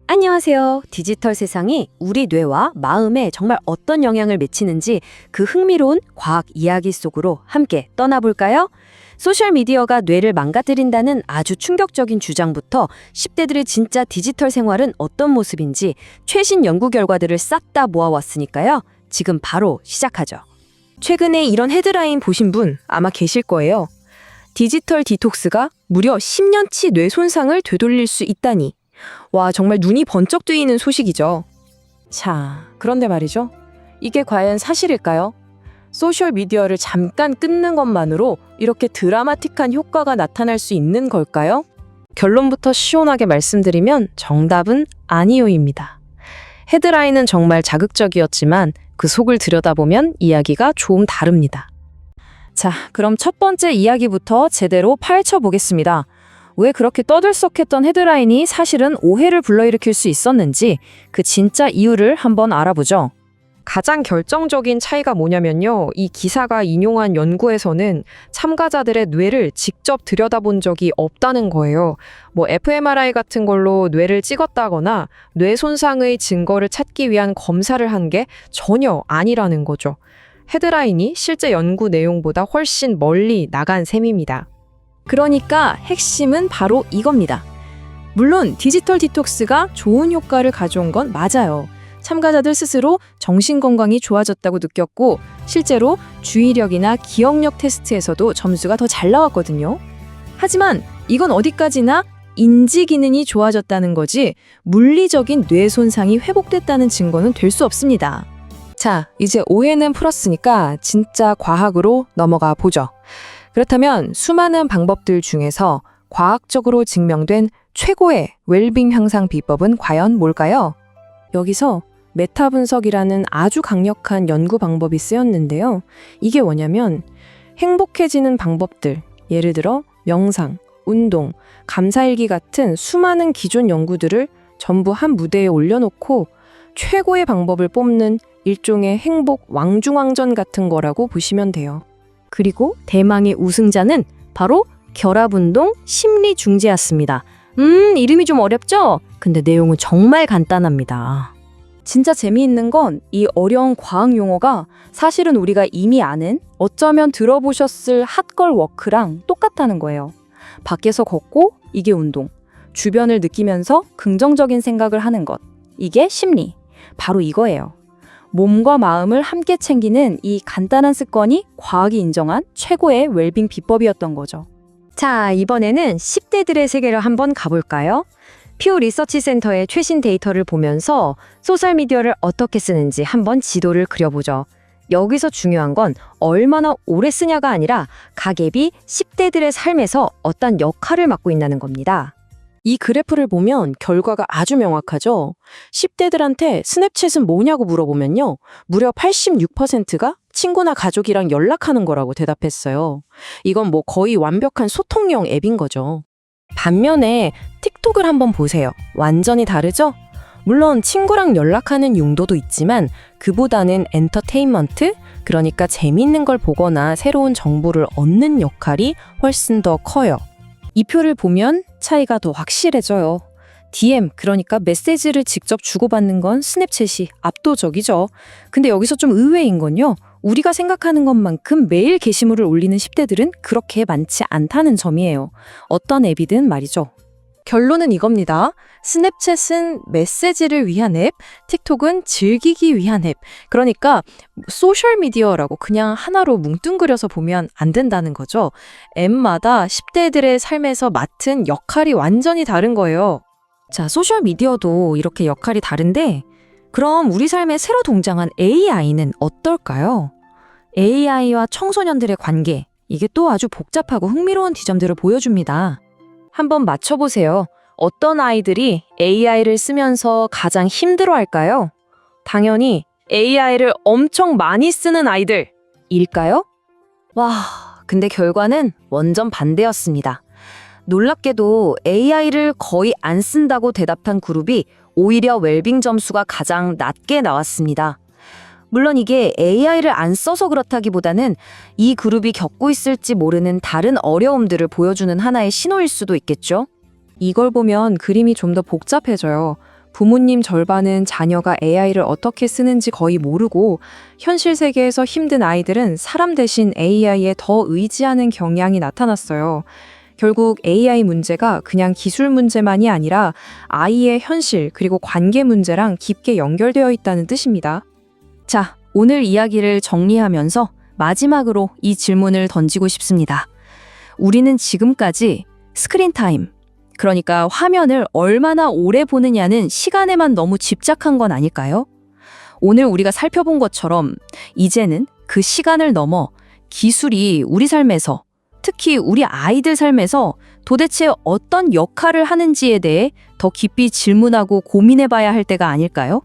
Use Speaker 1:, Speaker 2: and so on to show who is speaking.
Speaker 1: 안녕하세요. 디지털 세상이 우리 뇌와 마음에 정말 어떤 영향을 미치는지 그 흥미로운 과학 이야기 속으로 함께 떠나볼까요? 소셜미디어가 뇌를 망가뜨린다는 아주 충격적인 주장부터 10대들의 진짜 디지털 생활은 어떤 모습인지 최신 연구 결과들을 싹 다 모아왔으니까요. 지금 바로 시작하죠.
Speaker 2: 최근에 이런 헤드라인 보신 분 아마 계실 거예요. 디지털 디톡스가 무려 10년치 뇌 손상을 되돌릴 수 있다니. 와, 정말 눈이 번쩍 뜨이는 소식이죠. 자, 그런데 말이죠. 이게 과연 사실일까요? 소셜미디어를 잠깐 끊는 것만으로 이렇게 드라마틱한 효과가 나타날 수 있는 걸까요? 결론부터 시원하게 말씀드리면 정답은 아니요입니다. 헤드라인은 정말 자극적이었지만 그 속을 들여다보면 이야기가 좀 다릅니다. 자, 그럼 첫 번째 이야기부터 제대로 파헤쳐 보겠습니다. 왜 그렇게 떠들썩했던 헤드라인이 사실은 오해를 불러일으킬 수 있었는지 그 진짜 이유를 한번 알아보죠. 가장 결정적인 차이가 뭐냐면요. 이 기사가 인용한 연구에서는 참가자들의 뇌를 직접 들여다본 적이 없다는 거예요. fMRI 같은 걸로 뇌를 찍었다거나 뇌 손상의 증거를 찾기 위한 검사를 한 게 전혀 아니라는 거죠. 헤드라인이 실제 연구 내용보다 훨씬 멀리 나간 셈입니다. 그러니까 핵심은 바로 이겁니다. 물론 디지털 디톡스가 좋은 효과를 가져온 건 맞아요. 참가자들 스스로 정신건강이 좋아졌다고 느꼈고 실제로 주의력이나 기억력 테스트에서도 점수가 더 잘 나왔거든요. 하지만 이건 어디까지나 인지 기능이 좋아졌다는 거지 물리적인 뇌 손상이 회복됐다는 증거는 될 수 없습니다. 자, 이제 오해는 풀었으니까 진짜 과학으로 넘어가 보죠. 그렇다면 수많은 방법들 중에서 과학적으로 증명된 최고의 웰빙 향상 비법은 과연 뭘까요? 여기서 메타 분석이라는 아주 강력한 연구 방법이 쓰였는데요. 이게 뭐냐면 행복해지는 방법들, 예를 들어 명상, 운동, 감사일기 같은 수많은 기존 연구들을 전부 한 무대에 올려놓고 최고의 방법을 뽑는 일종의 행복 왕중왕전 같은 거라고 보시면 돼요.
Speaker 1: 그리고 대망의 우승자는 바로 결합운동 심리중재였습니다. 이름이 좀 어렵죠? 근데 내용은 정말 간단합니다. 진짜 재미있는 건 이 어려운 과학 용어가 사실은 우리가 이미 아는 어쩌면 들어보셨을 핫걸 워크랑 똑같다는 거예요. 밖에서 걷고 이게 운동, 주변을 느끼면서 긍정적인 생각을 하는 것, 이게 심리, 바로 이거예요. 몸과 마음을 함께 챙기는 이 간단한 습관이 과학이 인정한 최고의 웰빙 비법이었던 거죠. 자, 이번에는 10대들의 세계를 한번 가볼까요? 퓨 리서치 센터의 최신 데이터를 보면서 소셜미디어를 어떻게 쓰는지 한번 지도를 그려보죠. 여기서 중요한 건 얼마나 오래 쓰냐가 아니라 각 앱이 10대들의 삶에서 어떤 역할을 맡고 있다는 겁니다.
Speaker 2: 이 그래프를 보면 결과가 아주 명확하죠. 10대들한테 스냅챗은 뭐냐고 물어보면요. 무려 86%가 친구나 가족이랑 연락하는 거라고 대답했어요. 이건 거의 완벽한 소통형 앱인 거죠. 반면에 틱톡을 한번 보세요. 완전히 다르죠? 물론 친구랑 연락하는 용도도 있지만 그보다는 엔터테인먼트, 그러니까 재미있는 걸 보거나 새로운 정보를 얻는 역할이 훨씬 더 커요. 이 표를 보면 차이가 더 확실해져요. DM, 그러니까 메시지를 직접 주고받는 건 스냅챗이 압도적이죠. 근데 여기서 좀 의외인 건요. 우리가 생각하는 것만큼 매일 게시물을 올리는 10대들은 그렇게 많지 않다는 점이에요. 어떤 앱이든 말이죠. 결론은 이겁니다. 스냅챗은 메시지를 위한 앱, 틱톡은 즐기기 위한 앱. 그러니까 소셜미디어라고 그냥 하나로 뭉뚱그려서 보면 안 된다는 거죠. 앱마다 10대들의 삶에서 맡은 역할이 완전히 다른 거예요.
Speaker 1: 자, 소셜미디어도 이렇게 역할이 다른데 그럼 우리 삶에 새로 등장한 AI는 어떨까요? AI와 청소년들의 관계, 이게 또 아주 복잡하고 흥미로운 지점들을 보여줍니다. 한번 맞춰보세요. 어떤 아이들이 AI를 쓰면서 가장 힘들어할까요? 당연히 AI를 엄청 많이 쓰는 아이들일까요? 와, 근데 결과는 완전 반대였습니다. 놀랍게도 AI를 거의 안 쓴다고 대답한 그룹이 오히려 웰빙 점수가 가장 낮게 나왔습니다. 물론 이게 AI를 안 써서 그렇다기보다는 이 그룹이 겪고 있을지 모르는 다른 어려움들을 보여주는 하나의 신호일 수도 있겠죠?
Speaker 2: 이걸 보면 그림이 좀 더 복잡해져요. 부모님 절반은 자녀가 AI를 어떻게 쓰는지 거의 모르고 현실 세계에서 힘든 아이들은 사람 대신 AI에 더 의지하는 경향이 나타났어요. 결국 AI 문제가 그냥 기술 문제만이 아니라 아이의 현실 그리고 관계 문제랑 깊게 연결되어 있다는 뜻입니다.
Speaker 1: 자, 오늘 이야기를 정리하면서 마지막으로 이 질문을 던지고 싶습니다. 우리는 지금까지 스크린 타임, 그러니까 화면을 얼마나 오래 보느냐는 시간에만 너무 집착한 건 아닐까요? 오늘 우리가 살펴본 것처럼 이제는 그 시간을 넘어 기술이 우리 삶에서, 특히 우리 아이들 삶에서 도대체 어떤 역할을 하는지에 대해 더 깊이 질문하고 고민해 봐야 할 때가 아닐까요?